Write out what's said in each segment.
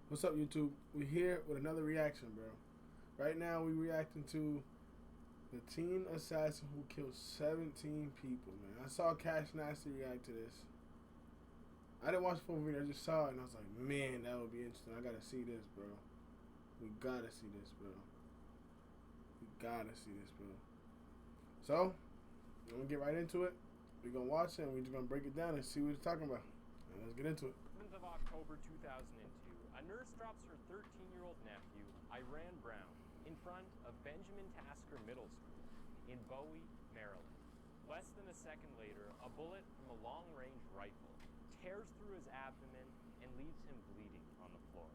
What's up, YouTube? We're here with another reaction, bro. Right now, we reacting to the teen assassin who killed 17 people, man. I saw Cash Nasty react to this. I didn't watch the full video, I just saw it, and I was like, man, that would be interesting. I gotta see this, bro. We gotta see this, bro. We gotta see this, bro. So, I'm gonna get right into it. We're gonna watch it, and we're just gonna break it down and see what it's talking about. And let's get into it. 7th of October 2002, a nurse drops her 13-year-old nephew, Iran Brown, in front of Benjamin Tasker Middle School in Bowie, Maryland. Less than a second later, a bullet from a long-range rifle tears through his abdomen and leaves him bleeding on the floor.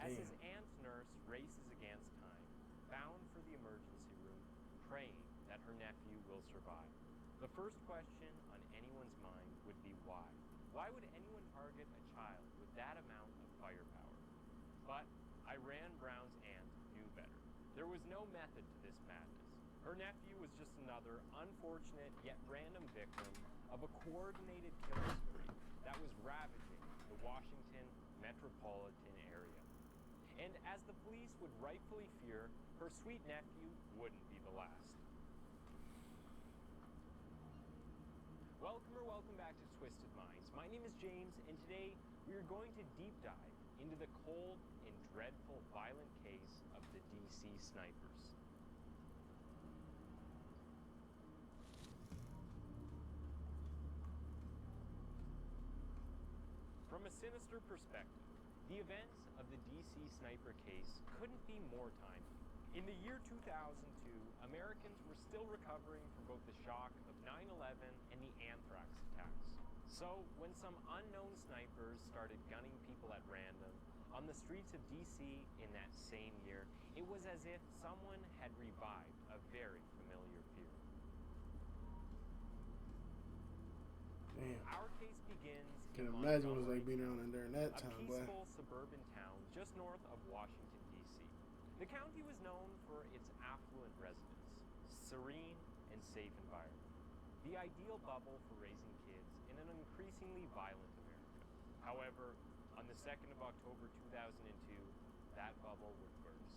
As his aunt nurse races against time, bound for the emergency room, praying that her nephew will survive. The first question on anyone's mind would be why? Why would anyone target a child with that amount of firepower? But Iran Brown's aunt knew better. There was no method to this madness. Her nephew was just another unfortunate yet random victim of a coordinated killing spree that was ravaging the Washington metropolitan area. And as the police would rightfully fear, her sweet nephew wouldn't be the last. Welcome back to Twisted Minds. My name is James, and today we are going to deep dive into the cold and dreadful violent case of the DC snipers. From a sinister perspective, the events of the DC sniper case couldn't be more timely. In the year 2002, Americans were still recovering from both the shock of 9/11 and the anthrax attacks. So, when some unknown snipers started gunning people at random on the streets of DC in that same year, it was as if someone had revived a very familiar fear. Damn. Our case begins Can in imagine what it was like Montgomery, being around there in that time, a boy. peaceful suburban town just north of Washington, D.C. The county was known for its affluent residents, serene and safe environment, the ideal bubble for raising kids in an increasingly violent America. However, on the 2nd of October 2002, that bubble would burst.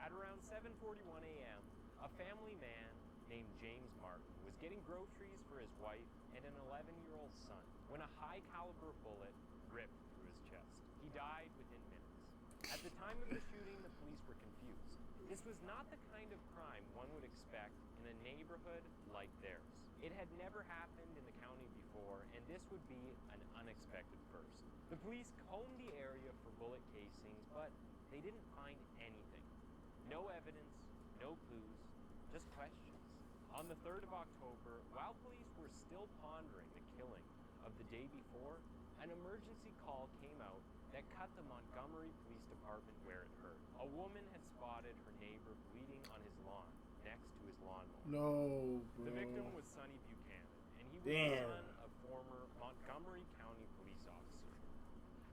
At around 7:41 a.m., a family man named James Martin was getting groceries for his wife and an 11-year-old son when a high-caliber bullet ripped through his chest. He died within minutes. At the time of the shooting, the police were confused. This was not the kind of crime one would expect in a neighborhood like theirs. It had never happened in the county before, and this would be an unexpected first. The police combed the area for bullet casings, but they didn't find anything. No evidence, no clues, just questions. On the 3rd of October, while police were still pondering the killing of the day before, an emergency call came out that cut the Montgomery Police Department where it hurt. A woman had spotted her neighbor bleeding on his lawn next to his lawnmower. No, bro. The victim was Sonny Buchanan, and he was the son of former Montgomery County police officer.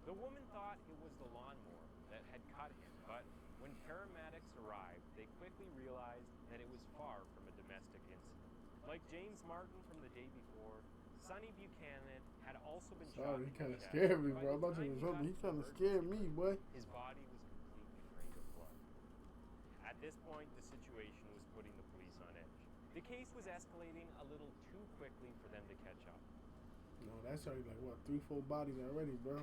The woman thought it was the lawnmower that had cut him, but when paramedics arrived, they quickly realized that it was far from a domestic incident. Like James Martin from the day before, Sonny Buchanan had also been shot. Sorry, he kind of scared me, bro. I'm about to he kind of scared me, boy. His body was completely drained of blood. At this point, the situation was putting the police on edge. The case was escalating a little too quickly for them to catch up. No, that's already like, what, 3-4 bodies already, bro.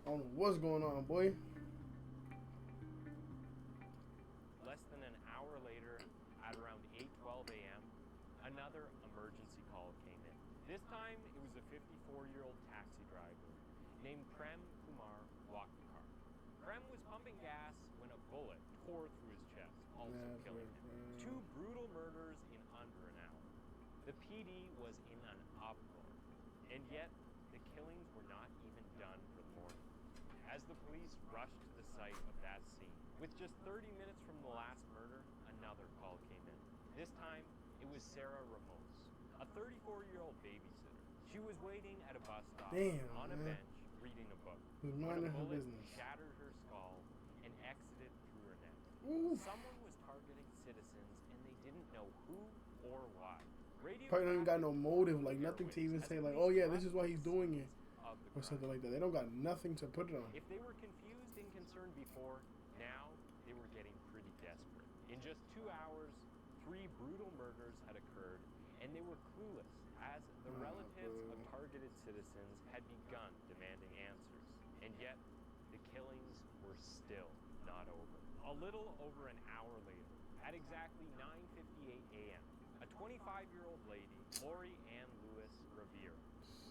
I don't know what's going on, boy. Less than an hour later, at around 8:12 a.m., another emergency call came in. This time, it was a 54-year-old taxi driver named Prem Kumar Waktikar. Prem was pumping gas when a bullet tore through his chest, also killing him. 2 brutal murders in under an hour. The PD was in an uproar, and yet the killings were not even done for the morning. As the police rushed to the site of that scene, with just 30 minutes from the last murder, another call came in. This time, it was Sarah Ramos, a 34-year-old babysitter. She was waiting at a bus stop on a bench reading a book when a bullet shattered her skull and exited through her neck. Ooh. Someone was targeting citizens and they didn't know who or why. Probably don't even got no motive, like nothing to even say like, oh yeah, this is why he's doing it, or something like that. They don't got nothing to put it on. If they were confused and concerned before, now they were getting pretty desperate. In just 2 hours, 3 brutal murders had occurred, and they were clueless as the relatives of targeted citizens had begun demanding answers. And yet, the killings were still not over. A little over an hour later, at exactly 9:58 a.m., a 25-year-old lady, Lori Ann Lewis Revere,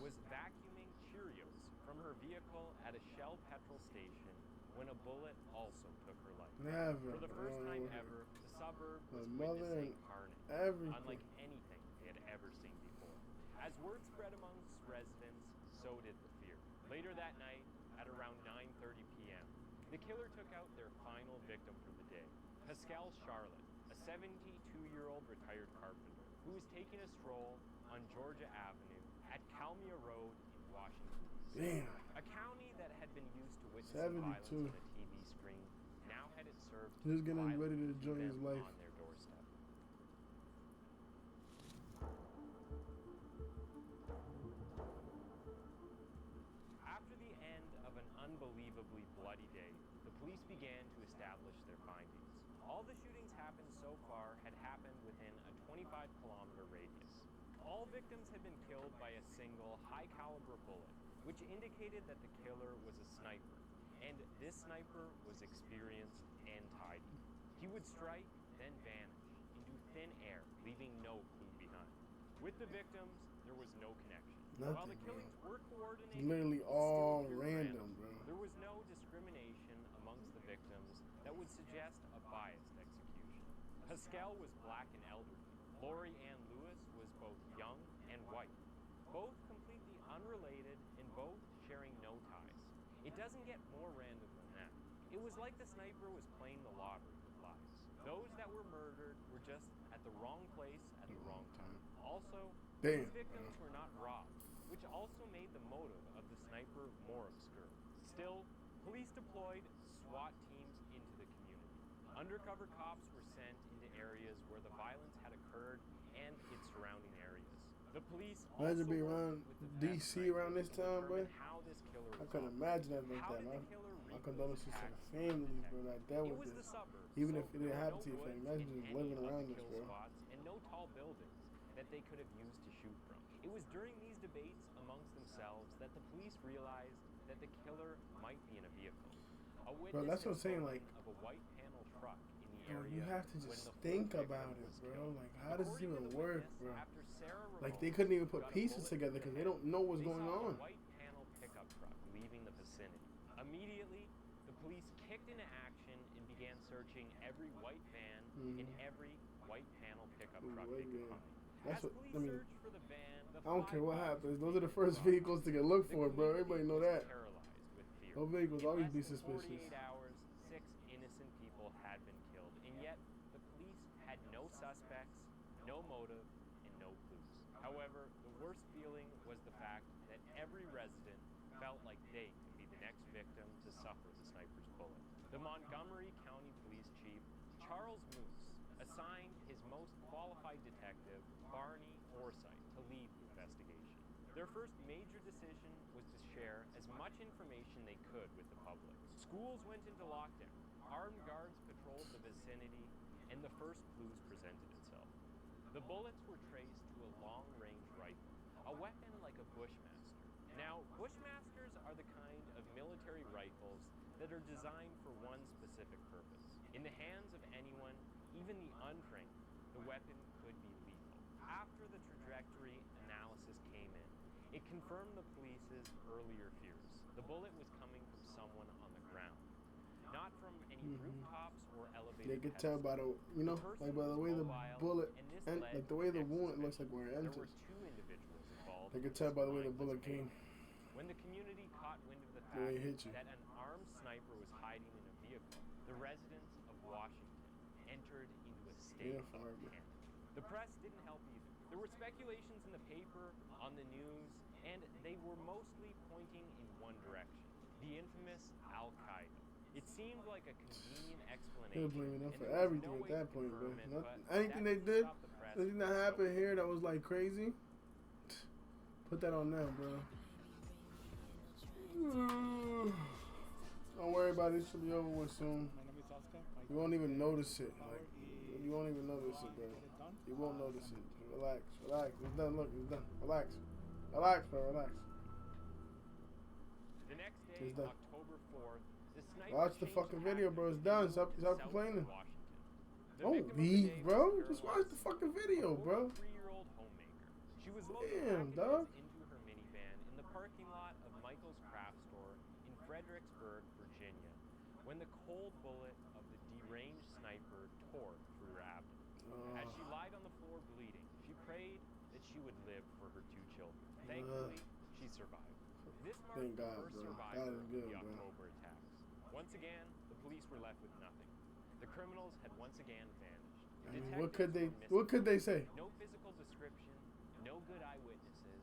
was vacuuming Cheerios from her vehicle at a Shell petrol station when a bullet also took her life. Never. For the first time ever, the suburb was mother witnessing and carnage, everything. unlike anything they had ever seen before. As word spread amongst residents, so did the fear. Later that night, at around 9:30 p.m., the killer took out their final victim for the day, Pascal Charlotte, a 72-year-old retired carpenter who was taking a stroll on Georgia Avenue at Calmia Road in Washington, D.C. Damn. A county that had been used to witnessing violence 72. on a TV screen now had it served Just getting violent ready to join them his life. on their doorstep. After the end of an unbelievably bloody day, the police began to establish their findings. All the shootings happened so far had happened within a 25-kilometer radius. All victims had been killed by a single high-caliber bullet, which indicated that the killer was a sniper, and this sniper was experienced and tidy. He would strike, then vanish into thin air, leaving no clue behind. With the victims, there was no connection. While the killings were coordinated, Literally it all still appeared random, bro. There was no discrimination amongst the victims that would suggest a biased execution. Pascal was black and elderly. Lori Ann Lewis was both young and white, both completely unrelated and both sharing no ties. It doesn't get more random than that. It was like the sniper was playing the lottery with lives. Those that were murdered were just at the wrong place at the wrong time. Also, these victims were not robbed, which also made the motive of the sniper more obscure. Still, police deployed SWAT teams into the community. Undercover cops were sent into areas where the violence had occurred and its surrounding areas. The police also Imagine being worked around with the DC best around this snipers to time, bro. determine how this killer I was couldn't operating. imagine that like How that, did man. the killer My read condolences those to the attacks families, bro, that dealt It with was the this. suburbs, Even so if it there didn't were happen no to your family, woods imagine in just any living of the around this, kill bro. spots and no tall buildings that they could have used to shoot from. It was during these debates amongst themselves that the police realized that the killer might be in a vehicle. A witness Bro, that's what I'm saying, had like, spoken of a white panel truck in the bro, area you have to when just the think fourth about victim it, was bro. killed. Like, how does this According to even the work, witness, bro? after Sarah Like, they Ramon couldn't even put got a pieces bullet together in the because they head, don't know what's they going saw on. a white panel pickup truck leaving the vicinity. Immediately, the police kicked into action and began searching every white van and every white panel pickup truck they White could van. find. That's As what police I mean. searched for the van, the I don't care what flyby happens. was Those are the taken first from vehicles to get looked the for, bro. community Everybody know was that. paralyzed with fear. Those vehicles In always less be than suspicious. 48 hours, 6 innocent people had been killed, and yet the police had no suspects, no motive, and no clues. However, the worst feeling was the fact that every resident felt like they could be the next victim to suffer the sniper's bullet. The Montgomery County Police Chief, Charles Moose, assigned his most qualified detective, Barney Forsythe, to lead the investigation. Their first major decision was to share as much information they could with the public. Schools went into lockdown, armed guards patrolled the vicinity, and the first clues presented itself. The bullets were traced to a long-range rifle, a weapon like a Bushmaster. Now, Bushmasters are the kind of military rifles that are designed for one specific purpose. In the hands of anyone, even the untrained, the weapon could be lethal. After the trajectory analysis came in, it confirmed the police's earlier fears. The bullet was coming from someone on the ground, not from any rooftops or elevated They could tell by the, you know, like by the way the bullet, and like the way the wound looks like where it There enters. were 2 individuals involved. They could tell by the way the bullet came. When the community caught wind of the The way fact it hit you. that an armed sniper was hiding in a vehicle, the residents of Washington entered into a state of panic. The press didn't help either. There were speculations in the paper, on the news, and they were mostly pointing in one direction: the infamous Al-Qaeda. It seemed like a convenient explanation. They were blaming them and for there was everything no at way that to point, bro. confirm it, but Anything that they didn't did, stop the press anything that from happened showing here that was like crazy, put that on them, bro. Don't worry about it. It should be over with soon. You won't even notice it. Like, you won't even notice it, bro. You won't notice it. Relax, relax. It's done. Look, it's done. Relax, relax, bro. Relax. The next day, October 4th, the sniper watch the fucking video, bro. It's done. Stop complaining. Don't leave, bro. Just watch the fucking video, bro. 3-year-old homemaker. She was loading dog. into her minivan in the parking lot of Michael's craft store in Fredericksburg, Virginia, when the cold bullet of the deranged sniper tore through her abdomen. As she lied on the floor bleeding, she prayed that she would live for her 2 children. Thankfully, she survived. This marked the first survivor of the October attacks. Once again, the police were left with nothing. The criminals had once again vanished. I mean, what could they say? No physical description, no good eyewitnesses.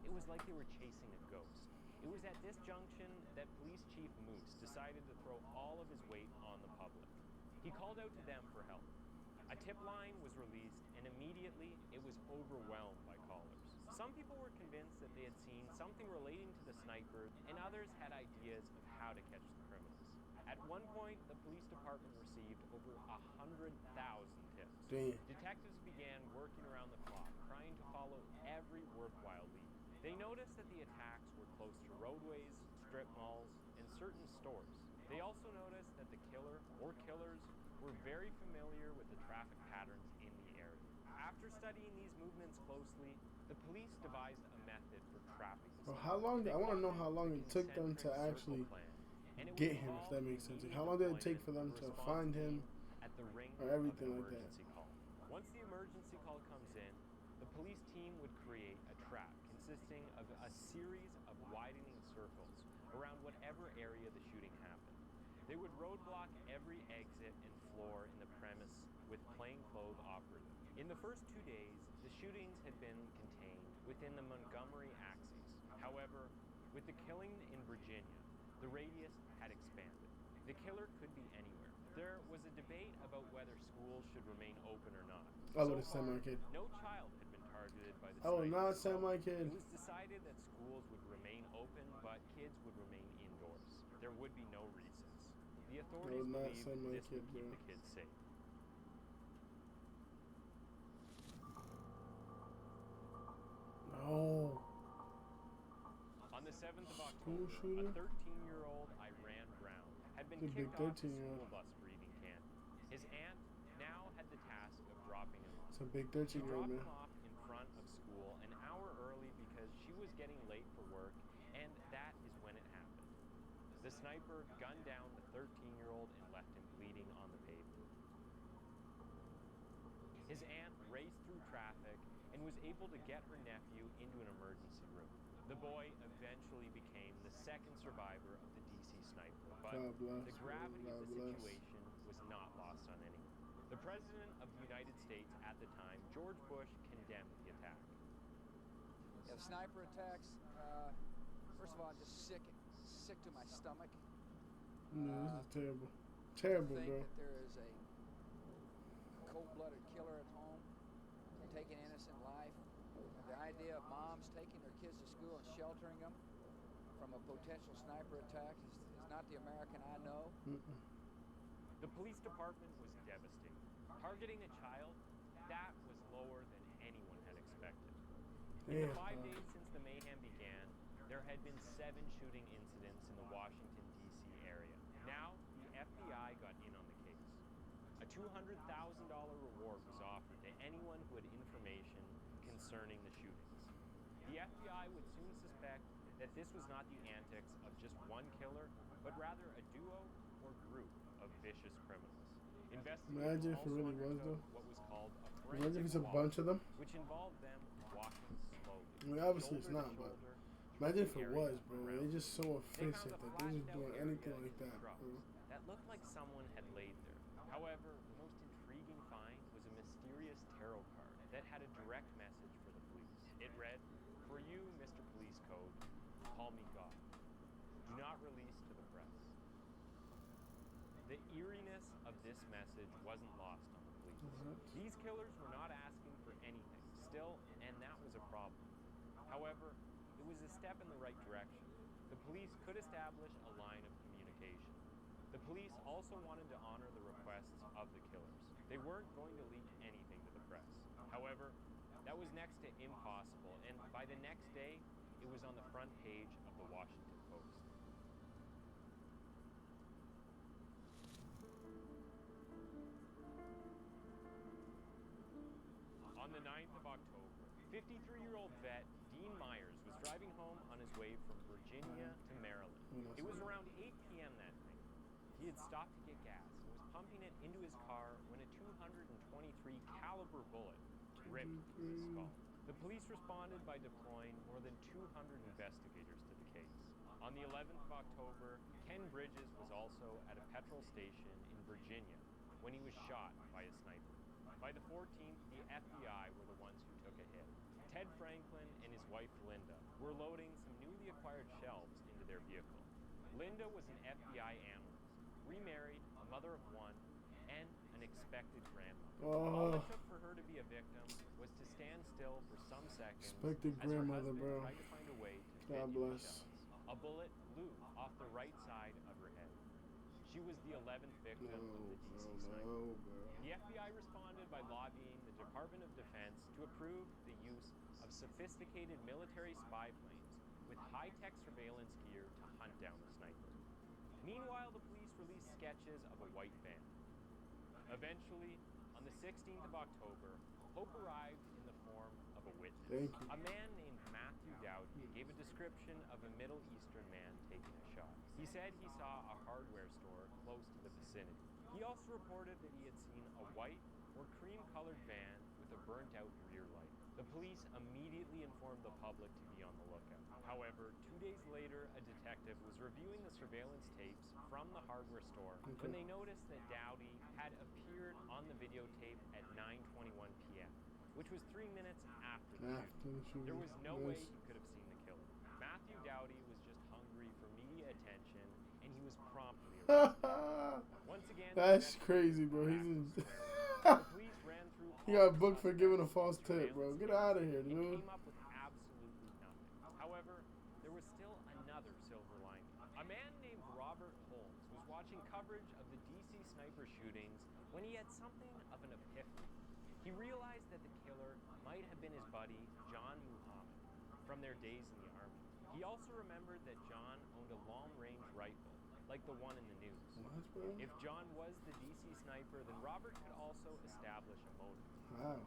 It was like they were chasing a ghost. It was at this junction that Police Chief Moose decided to throw all of his weight on the public. He called out to them for help. A tip line was released, and immediately it was overwhelmed by callers. Some people were convinced that they had seen something relating to the sniper, and others had ideas of how to catch the criminals. At one point, the police department received over 100,000 tips. Damn. Detectives began working around the clock, trying to follow every worthwhile lead. They noticed that the attacks were close to roadways, strip malls, and certain stores. They also noticed that the killer or killers were very familiar with the traffic patterns in the area. After studying these movements closely, the police devised a method for trapping. Well, how long? I want to know how long it took them to actually get him, if that makes sense. Like, how long did it take for them to find him or everything like that? Once the emergency call comes in, the police team would create a trap consisting of a series of widening circles around whatever area the shooting happened. They would roadblock every exit and floor in the premise with plainclothes operatives. In the first 2 days, the shootings had been contained within the Montgomery axis. However, with the killing in Virginia, the radius had expanded. The killer could be anywhere. There was a debate about whether schools should remain open or not. I would have sent my kid. No child had been targeted by the I would not send my kid. It was decided that schools would remain open, but kids would remain indoors. There would be no recess. The authorities believed this would keep the kids safe. No. On the 7th of October, a 13-year-old Iran Brown had been kicked off the school bus for eating candy. His aunt now had the task of dropping him off. It's a big 13-year-old man. She dropped him off in front of school an hour early because she was getting late for work, and that is when it happened. The sniper gunned down the 13-year-old and left him bleeding on the pavement. His aunt raced through traffic and was able to get her nephew into an emergency room. The boy eventually became the second survivor of the DC sniper, but the gravity of the situation was not lost on anyone. The President of the United States at the time, George Bush, condemned the attack. Yeah, sniper attacks, first of all, I'm just sick to my stomach. No, this is terrible. Terrible, bro. Bro. That there is a cold-blooded killer at home taking innocent life. The idea of moms taking their kids to school and sheltering them from a potential sniper attack is not the American I know. The police department was devastated. Targeting a child, that was lower than anyone had expected. In the 5 days since the mayhem began, there had been 7 shooting incidents in the Washington, D.C. area. Now, the FBI got in on the case. A $200,000 reward was offered to anyone who had information concerning the shootings. The FBI would soon suspect that this was not the antics of just one killer, but rather a duo or group of vicious criminals. Imagine if it really was, though. What was called a imagine if it's a bunch of them. Which involved them walking slowly. I mean, obviously it's not, but imagine if it was, bro. They're just so efficient that they're just doing anything like that, bro. That looked like someone had laid there. However, the most intriguing find was a mysterious tarot card that had a direct message for the police. It read, "For you, Mr. Police Code, call me God. Do not release to the press." The eeriness of this message wasn't lost on the police. These killers were not asking for anything still, and that was a problem. However, it was a step in the right direction. The police could establish a line of communication. also wanted to honor the requests of the killers. They weren't going to leak anything to the press. However, that was next to impossible, and by the next day, it was on the front page of the Washington Post. On the 9th of October, 53-year-old vet Dean Myers was driving home on his way from Virginia to Maryland. It was around 8 p.m. that night. He had stopped to get gas and was pumping it into his car when a .223 caliber bullet ripped through his skull. The police responded by deploying more than 200 investigators to the case. On the 11th of October, Ken Bridges was also at a petrol station in Virginia when he was shot by a sniper. By the 14th, the FBI were the ones who took a hit. Ted Franklin and his wife Linda were loading some newly acquired shelves into their vehicle. Linda was an FBI analyst, remarried, a mother of one, and an expected grandmother. All it took for her to be a victim was to stand still for some seconds Expected as her grandmother, husband bro. tried to find a way to God fit bless. in the shelves. A bullet flew off the right side of her head. She was the 11th victim of the DC sniper. The FBI responded by lobbying the Department of Defense to approve the use of sophisticated military spy planes with high-tech surveillance gear to hunt down the sniper. Meanwhile, the police released sketches of a white van. Eventually, on the 16th of October, hope arrived in the form of a witness. Thank you. A man named Matthew Dowdy gave a description of a Middle Eastern man taking a shot. He said he saw a hardware store close to the vicinity. He also reported that he had seen a white or cream-colored van with a burnt-out rear light. The police immediately informed the public to be on the lookout. However, 2 days later, a detective was reviewing the surveillance tapes from the hardware store when they noticed that Dowdy had appeared on the videotape at 9:21 p.m., which was 3 minutes after the shooting. There was no way he could have seen the killer. Matthew Dowdy was just hungry for media attention, and he was promptly arrested. Once again, that's crazy, bro. He's in. the police ran through He got booked for giving a false tip, bro. Get out of here, dude. Came up with absolutely nothing. However, there was still another silver lining. A man named Robert Holmes was watching coverage of the DC sniper shootings when he had something of an epiphany. He realized that the killer might have been his buddy, John Muhammad, from their days in the army. He also remembered that John owned a long-range rifle, like the one in the news. What, bro? If John was the DC sniper, then Robert could also establish a motive. Wow.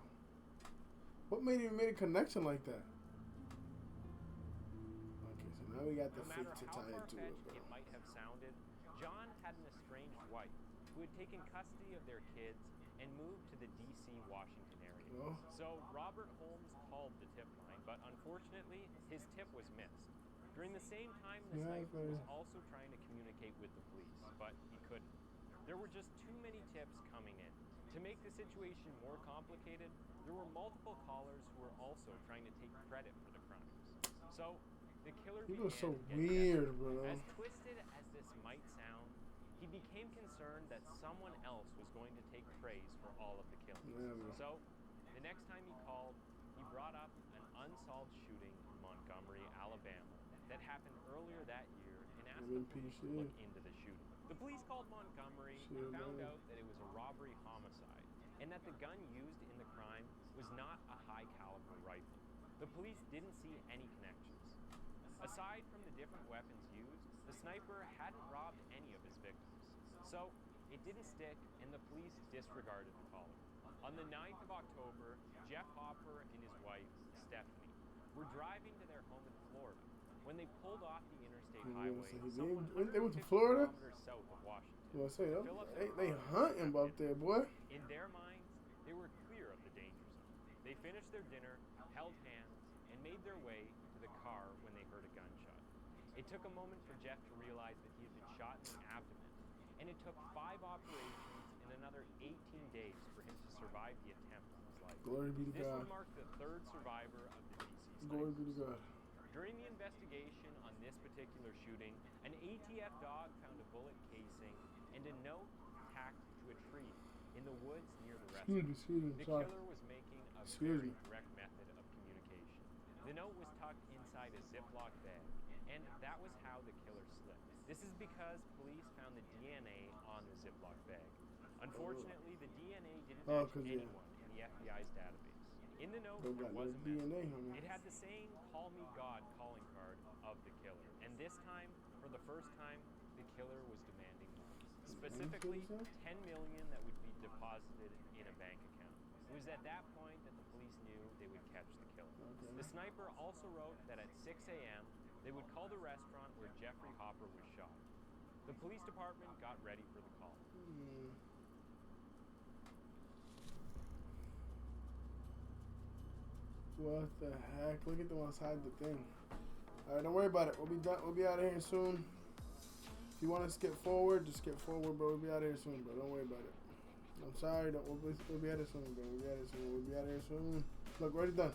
What made him make a connection like that? Okay, so now we got the No feet matter to how tie into it, far-fetched bro. it might have sounded, John had an estranged wife who had taken custody of their kids and moved to the D.C., Washington area. Oh. So Robert Holmes called the tip line, but unfortunately, his tip was missed. During the same time, the sniper was also trying to communicate with the police, but he couldn't. There were just too many tips coming in. To make the situation more complicated, there were multiple callers who were also trying to take credit for the crimes. So the killer He began was so to get weird, desperate. bro. As twisted as this might sound, he became concerned that someone else was going to take praise for all of the killings. Yeah, So the next time he called, he brought up an unsolved shooting in Montgomery, Alabama, that happened earlier that year and asked the police to look into the shooting. The police called Montgomery and found out that it was a robbery homicide and that the gun used in the crime was not a high-caliber rifle. The police didn't see any connections. Aside from the different weapons used, the sniper hadn't robbed any of his victims. So it didn't stick and the police disregarded the caller. On the 9th of October, Jeff Hopper and his wife, Stephanie, were driving to their home in Florida when they pulled off the interstate highway They went to Florida? south of Washington. Well, I say, they hunting up there, boy. In their minds, they were clear of the danger zone. They finished their dinner, held hands, and made their way to the car when they heard a gunshot. It took a moment for Jeff to realize that he had been shot in the abdomen, and it took 5 operations and another 18 days for him to survive the attempt on his life. Glory be to This God. would mark the 3rd survivor of the DC Glory be snipers. to God. During the investigation on this particular shooting, an ATF dog found a bullet casing and a note tacked to a tree in the woods near the restaurant. Excuse me, The sorry. killer was making a Excuse very me. direct method of communication. The note was tucked inside a Ziploc bag, and that was how the killer slipped. This is because police found the DNA on the Ziploc bag. Unfortunately, the DNA didn't Oh, match 'cause, yeah. anyone in the FBI's database. In the note, They there got was no a message. DNA on It it. had the saying, "Call me God" calling card of the killer. And this time, for the first time, the killer was demanding money. Specifically, $10 million that would be deposited in a bank account. It was at that point that the police knew they would catch the killer. Okay. The sniper also wrote that at 6 a.m., they would call the restaurant where Jeffrey Hopper was shot. The police department got ready for the call. What the heck? Look at them outside the thing. Alright, don't worry about it. We'll be done. We'll be out of here soon. If you want to skip forward, just skip forward, bro. We'll be out of here soon, bro. Don't worry about it. I'm sorry. We'll be out of here soon, bro. We'll be out of here soon. We'll be out of here soon. Look, we're already done.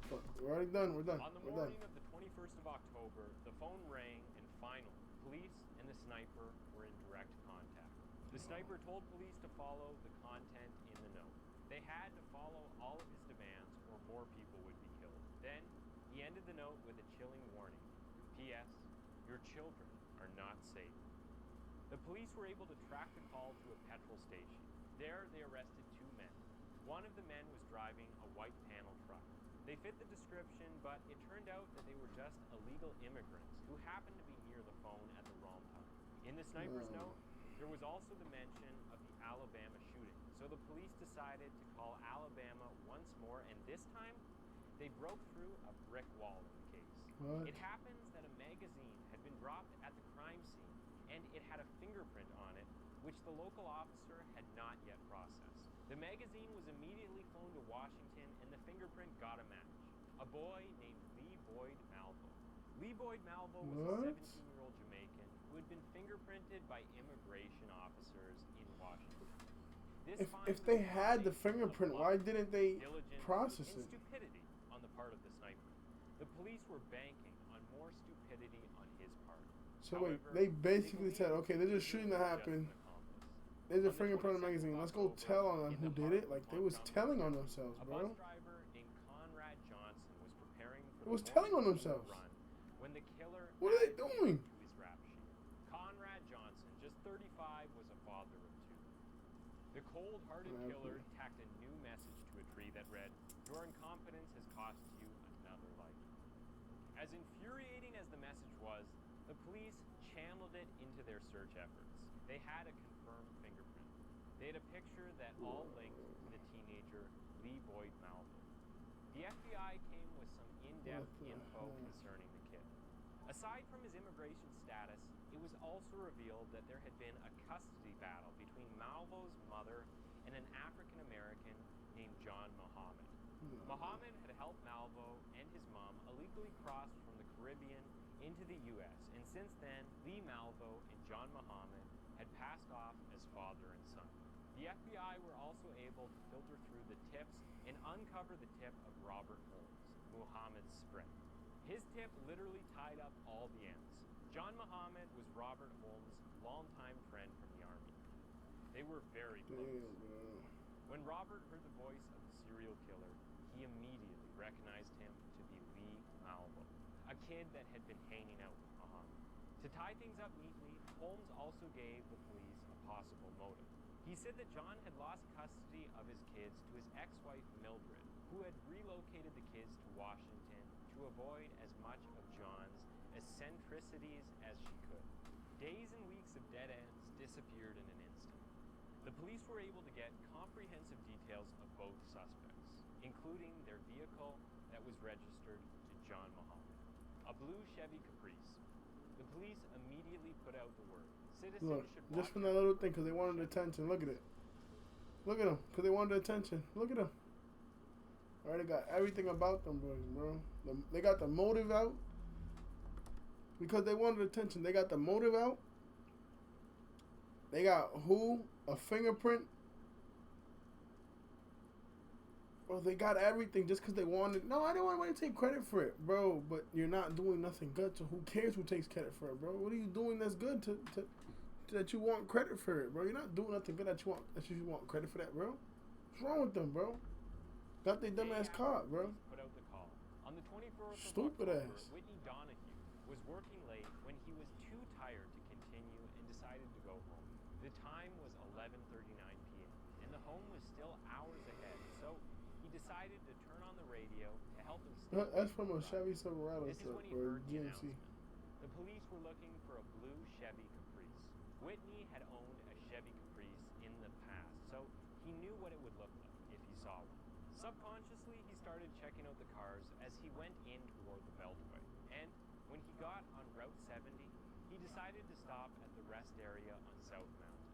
Look, we're already done. We're done. On the morning of the 21st of October, the phone rang, and finally, police and the sniper were in direct contact. The sniper told police to follow the content in the note. They had to follow all of his demands or more people would be killed. Then, he ended the note with a chilling warning. P.S. Your children are not safe. The police were able to track the call to a petrol station. There, they arrested two men. One of the men was driving a white panel truck. They fit the description, but it turned out that they were just illegal immigrants who happened to be near the phone at the wrong time. In the sniper's note, there was also the mention of the Alabama shooting. So the police decided to call Alabama once more, and this time, they broke through a brick wall in the case. What? It happens that a magazine had been dropped at the crime scene, and it had a fingerprint on it, which the local officer had not yet processed. The magazine was immediately flown to Washington, and the fingerprint got a match. A boy named Lee Boyd Malvo. Lee Boyd Malvo was a 17-year-old Jamaican who had been fingerprinted by immigration officers in Washington. If they had the fingerprint, why didn't they process it? And stupidity on the part of the sniper. The police were banking on more stupidity on his part. So wait, they basically said, okay, there's a shooting that happened. There's a fingerprint on the magazine. Let's go tell on them who did it. Like, they was telling on themselves, bro. A bus driver named Conrad Johnson was preparing for It was telling on themselves. run when the killer What are they doing? to his rap sheet. Conrad Johnson, just 35, was a father of two. The cold-hearted killer tacked a new message to a tree that read, "Your incompetence has cost you another life." As infuriating as the message was, the police channeled it into their search efforts. They had a confirmed fingerprint. They had a picture that all linked to the teenager Lee Boyd Malvo. The FBI came with some in-depth info concerning the kid. Aside from his immigration status, it was also revealed that there had been a custody battle between Malvo's mother and an African-American named John Muhammad. Muhammad had helped Malvo and his mom illegally cross from the Caribbean into the U.S., and since then, Lee Malvo and John Muhammad had passed off as father and son. The FBI were also able to filter through the tips and uncover the tip of Robert Holmes, Muhammad's friend. His tip literally tied up all the ends. John Muhammad was Robert Holmes' longtime friend from the army. They were very close. When Robert heard the voice of the serial killer, he immediately recognized him to be Lee Malvo, a kid that had been hanging out with Muhammad. To tie things up neatly, Holmes also gave the police a possible motive. He said that John had lost custody of his kids to his ex-wife Mildred, who had relocated the kids to Washington to avoid as much of John's eccentricities as she could. Days and weeks of dead ends disappeared in an instant. The police were able to get comprehensive details of both suspects, including their vehicle that was registered to John Muhammad, a blue Chevy Caprice. The police immediately put out the word. Citizens Look, should just watch from that little thing, because they wanted attention. Look at it. Look at them, because they wanted attention. Look at them. Already got everything about them, boys, bro. They got the motive out. Because they wanted attention. They got the motive out. They got who? A fingerprint. Bro, they got everything just because they wanted. No, I don't want to take credit for it, bro. But you're not doing nothing good, so who cares who takes credit for it, bro? What are you doing that's good to that you want credit for it, bro? You're not doing nothing good that you want credit for that, bro. What's wrong with them, bro? Got their dumbass caught, bro. Put out the call. On the 24th Stupid of October, ass. Whitney Donahue was working late when he was too tired to continue and decided to go home. The The time was 11:39 p.m., and the home was still hours ahead, so he decided to turn on the radio to help him stay That's awake from a from Chevy driving. Silverado This is truck when he or heard the GMC. announcement. The police were looking for a blue Chevy Caprice. Whitney had owned a Chevy Caprice in the past, so he knew what it would look like if he saw one. Subconsciously, he started checking out the cars as he went in toward the Beltway. And when he got on Route 70, he decided to stop at the rest area on South Mountain.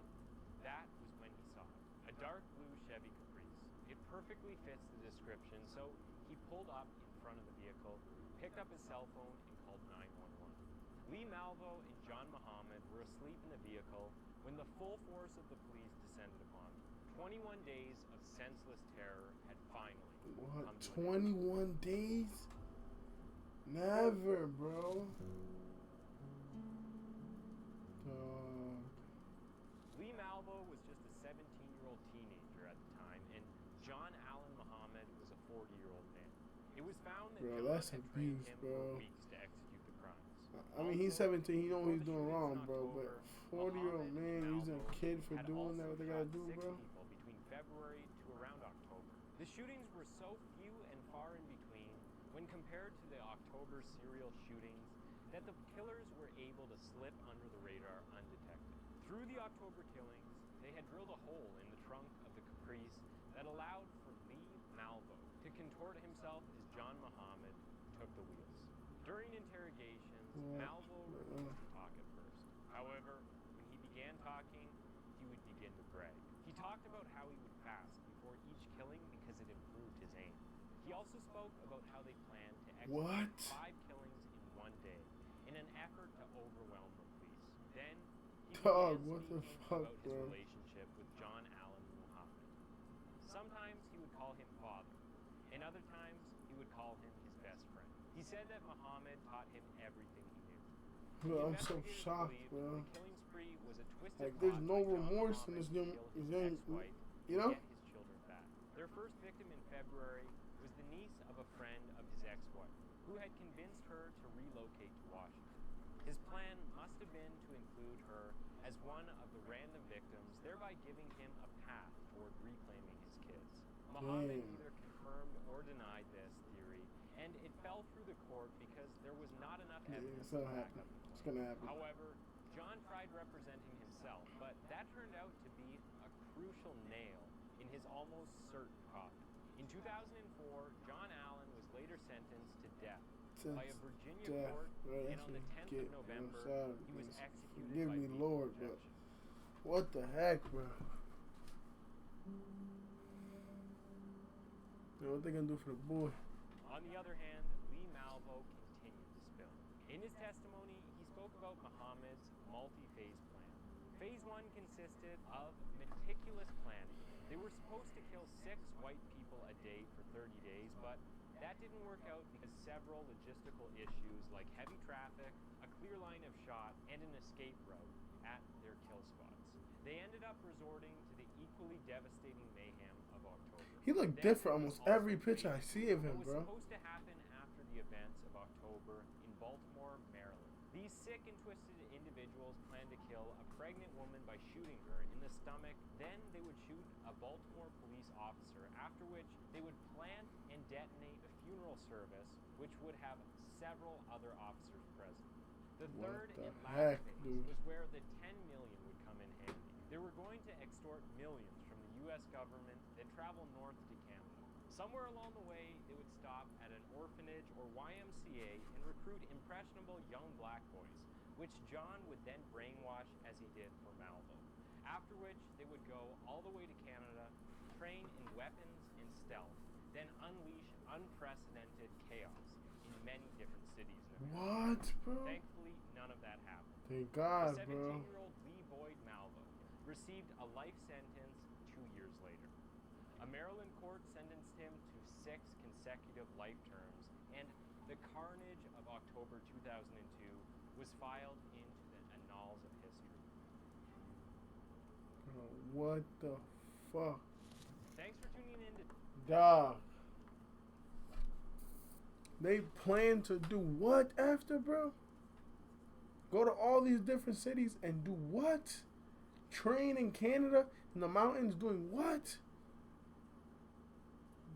That was when he saw it. A dark blue Chevy Caprice. It perfectly fits the description, so he pulled up in front of the vehicle, picked up his cell phone, and called 911. Lee Malvo and John Muhammad were asleep in the vehicle when the full force of the police descended upon them. 21 days of senseless terror had finally What? come to an end. 21 days? Never, bro. Dog. Lee Malvo was just a 17-year-old teenager at the time, and John Allen Muhammad was a 40-year-old man. It was found that Bro, John that's had trained abuse, him bro. for weeks to execute the crimes. I mean, he's 17. He know before he's the doing shootings wrong, in bro. But October, 40-year-old Muhammad man and using a Malvo kid for had doing that, also what they gotta shot do, 6 bro? people between February to around October. The shootings were so few and far in between when compared to the October serial shootings that the killers were able to slip under the radar undetected. Through the October killings, they had drilled a hole in the trunk of the Caprice that allowed for Lee Malvo to contort himself as John Muhammad took the wheels. During interrogations, Malvo refused to talk at first. However, when he began talking, he would begin to brag. He talked about how he would fast before each killing because it improved his aim. He also spoke about how they planned to execute 5 killings in one day in an effort to overwhelm the police. Then he Dog, began what the speaking fuck, about his bro? relationship with John Allen Muhammad. Sometimes he would call him father, and other times he would call him his best friend. He said that Muhammad taught him everything he knew. Bro, I'm so Investigators shocked, believe bro. the killing spree was a twisted Like, there's plot no by John remorse in Muhammad this to young, kill this his young, ex-wife you and know? get his children back. Their first victim in February was the niece of a friend of his ex-wife, who had convinced her to relocate to Washington. His plan must have been to include her as one of the random victims, thereby giving him a path toward reclaiming his kids. Muhammad Damn. either confirmed or denied this theory, and it fell through the court because there was not enough Yeah, evidence it's to gonna back happen. up the It's claim. gonna happen. However, John tried representing himself, but that turned out to be a crucial nail in his almost certain coffin. In 2004, John Allen was later sentenced to death by a Virginia Death, court, bro, and that's on the what 10th you of get, bro. November, I'm sorry, he was man. executed Forgive by me, lethal Lord, but injection. what the heck, bro? Yo, what they gonna do for the boy? On the other hand, Lee Malvo continued to spill. In his testimony, he spoke about Muhammad's multi-phase plan. Phase 1 consisted of meticulous planning. They were supposed to kill 6 white people a day for 30 days, but that didn't work out because several logistical issues like heavy traffic, a clear line of shot, and an escape route at their kill spots. They ended up resorting to the equally devastating mayhem of October. He looked Then different was almost also every picture I phase see 2, of him, what was bro. supposed to happen after the events of October in Baltimore, Maryland. These sick and twisted individuals planned to kill a pregnant woman by shooting her in the stomach. Then they would shoot a Baltimore police officer, after which they would plant and detonate a funeral service, which would have several other officers present. The What third the and last heck, phase dude? was where the 10 million would come in handy. They were going to extort millions from the U.S. government, then travel north to Canada. Somewhere along the way, they would stop at an orphanage or YMCA and recruit impressionable young black boys, which John would then brainwash as he did for Malvo. After which, they would go all the way to Canada, train in weapons and stealth, then unleash unprecedented chaos in many different cities in America. What, bro? Thankfully, none of that happened. Thank God, The bro. 17-year-old Lee Boyd Malvo received a life sentence 2 years later. A Maryland court sentenced him to 6 consecutive life terms, and the carnage of October 2002 was filed into the annals of history. Bro, what the fuck? Thanks for tuning in to Dog. They plan to do what after, bro? Go to all these different cities and do what? train in Canada in the mountains doing what?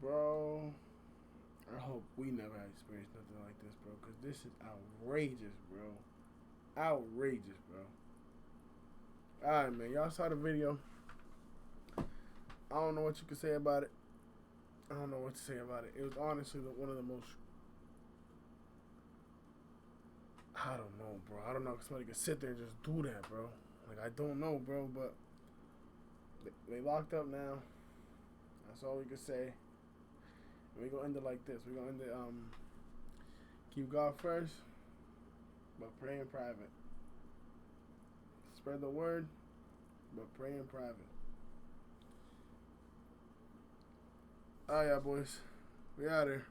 Bro, I hope we never experience nothing like this, bro, because this is outrageous, bro. Outrageous, bro. Alright, man. Y'all saw the video. I don't know what you can say about it. I don't know what to say about it. It was honestly one of the most... I don't know, bro. I don't know if somebody can sit there and just do that, bro. Like, I don't know, bro, but they locked up now. That's all we can say. We're going to end it like this. We're going to end it, keep God first, but pray in private. Spread the word, but pray in private. Alright, y'all boys. We out here.